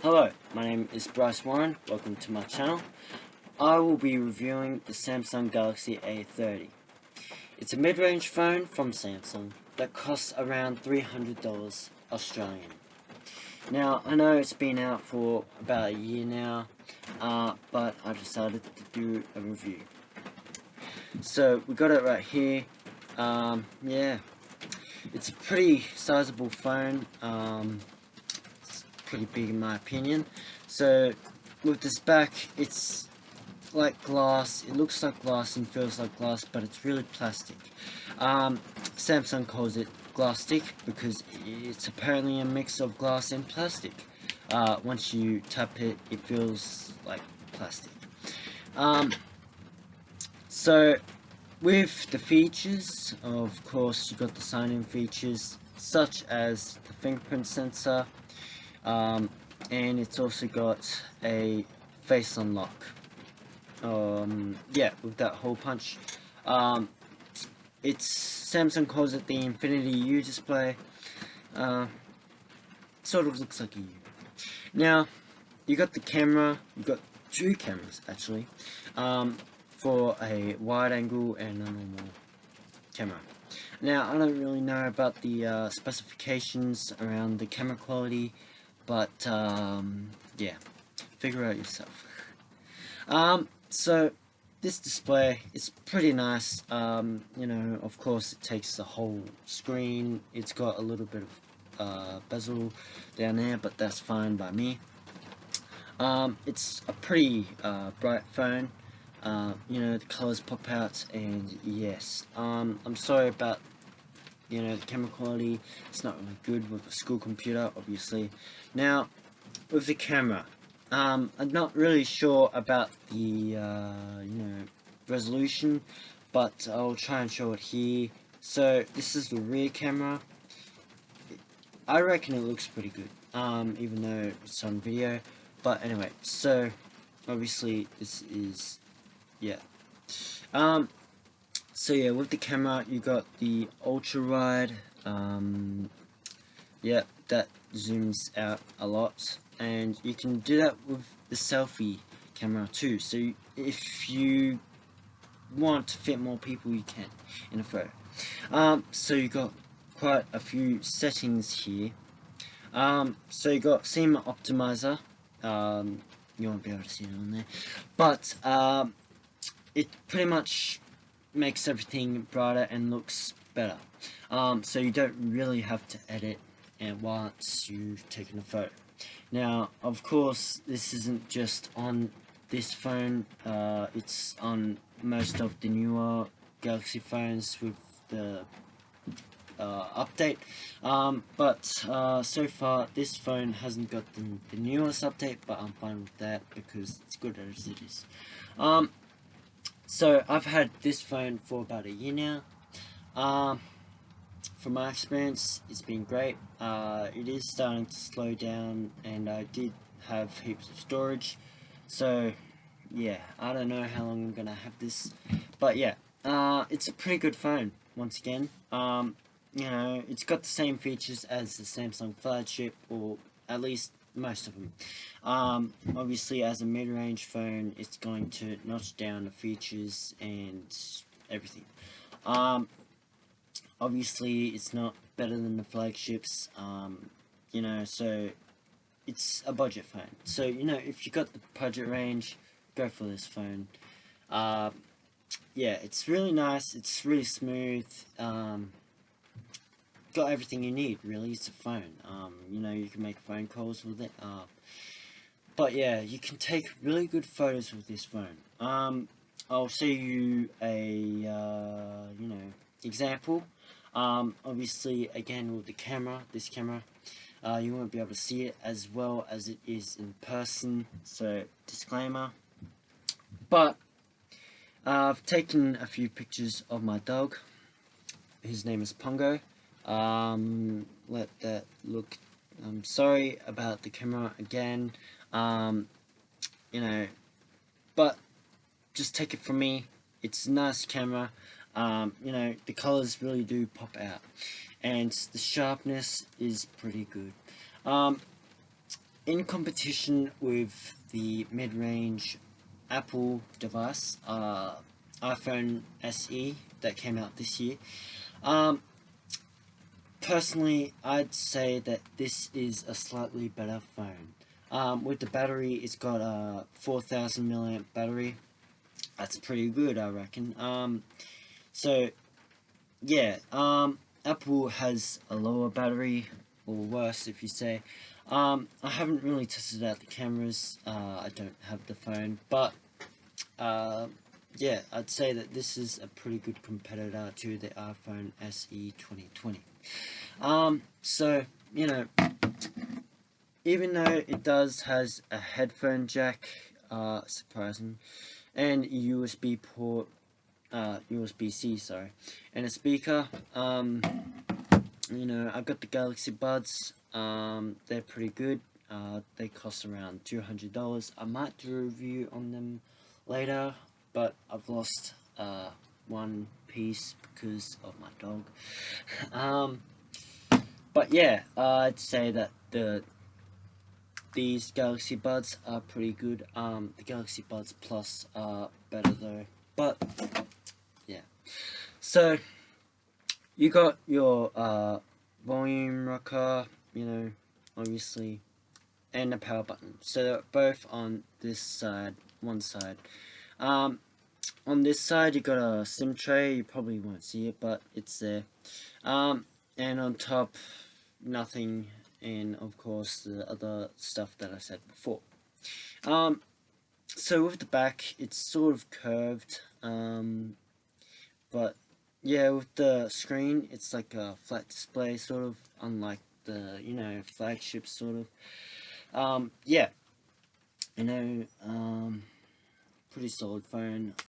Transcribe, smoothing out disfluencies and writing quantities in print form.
Hello, my name is Bryce Warren. Welcome to my channel. I will be reviewing the Samsung Galaxy A30. It's a mid-range phone from Samsung that costs around $300 Australian. Now, I know it's been out for about a year now, but I decided to do a review. So, we got it right here. Yeah, it's a pretty sizable phone. Pretty big in my opinion. So with this back, it's like glass. It looks like glass and feels like glass, but it's really plastic. Samsung calls it glass-stick because it's apparently a mix of glass and plastic. Once you tap it, it feels like plastic. So with the features, of course, you got the sign-in features such as the fingerprint sensor. And it's also got a face unlock. Yeah, with that hole punch. Samsung calls it the Infinity U display. Sort of looks like a U. Now, you got the camera. You got two cameras actually, for a wide angle and a normal camera. Now, I don't really know about the specifications around the camera quality. But, yeah, figure out yourself. So, this display is pretty nice. You know, of course, it takes the whole screen. It's got a little bit of bezel down there, but that's fine by me. It's a pretty bright phone. You know, the colors pop out, and yes, I'm sorry about the camera quality. It's not really good with a school computer, obviously. Now, with the camera, I'm not really sure about the resolution, but I'll try and show it here. So this is the rear camera. I reckon it looks pretty good, even though it's on video. But anyway, so obviously this is, yeah. So yeah, with the camera, you got the ultra wide. Yeah, that zooms out a lot, and you can do that with the selfie camera too. So if you want to fit more people, you can in a photo. So you got quite a few settings here. So you got Cinema Optimizer. You won't be able to see it on there, but it pretty much makes everything brighter and looks better. So you don't really have to edit and once you've taken a photo. Now, of course, this isn't just on this phone. It's on most of the newer Galaxy phones with the update. But so far, this phone hasn't got the newest update, but I'm fine with that because it's good as it is. So I've had this phone for about a year now. From my experience, it's been great. It is starting to slow down, and I did have heaps of storage. So yeah, I don't know how long I'm gonna have this, but yeah, it's a pretty good phone. Once again, you know, it's got the same features as the Samsung flagship, or at least most of them. Obviously, as a mid-range phone, it's going to notch down the features and everything. Obviously, it's not better than the flagships. You know, so it's a budget phone. So you know, if you got the budget range, go for this phone. Yeah, it's really nice. It's really smooth. Got everything you need, really. It's a phone. You know, you can make phone calls with it. But yeah, you can take really good photos with this phone. I'll show you a example. Obviously, again with the camera, this camera, you won't be able to see it as well as it is in person. So disclaimer. But I've taken a few pictures of my dog. His name is Pongo. Let that look. I'm sorry about the camera again. You know, but just take it from me. It's a nice camera. You know, the colors really do pop out, and the sharpness is pretty good. in competition with the mid-range Apple device, iPhone SE that came out this year. Personally, I'd say that this is a slightly better phone. With the battery, it's got a 4,000 milliamp battery. That's pretty good, I reckon. So yeah, Apple has a lower battery, or worse if you say. I haven't really tested out the cameras. I don't have the phone, but yeah, I'd say that this is a pretty good competitor to the iPhone SE 2020. So you know, even though it does has a headphone jack, surprising, and USB port, USB-C, sorry, and a speaker. You know, I got the Galaxy Buds. They're pretty good. They cost around $200. I might do a review on them later, but I've lost one piece because of my dog. But yeah, I'd say that these Galaxy Buds are pretty good. The Galaxy Buds Plus are better though. But yeah, so you got your volume rocker, you know, obviously, and a power button. So they're both on this side, one side. On this side you got a SIM tray. You probably won't see it, but it's there. And on top, nothing, and of course the other stuff that I said before. So with the back, it's sort of curved, but yeah, with the screen, it's like a flat display, sort of, unlike the, you know, flagship, sort of. Yeah, you know, pretty solid phone.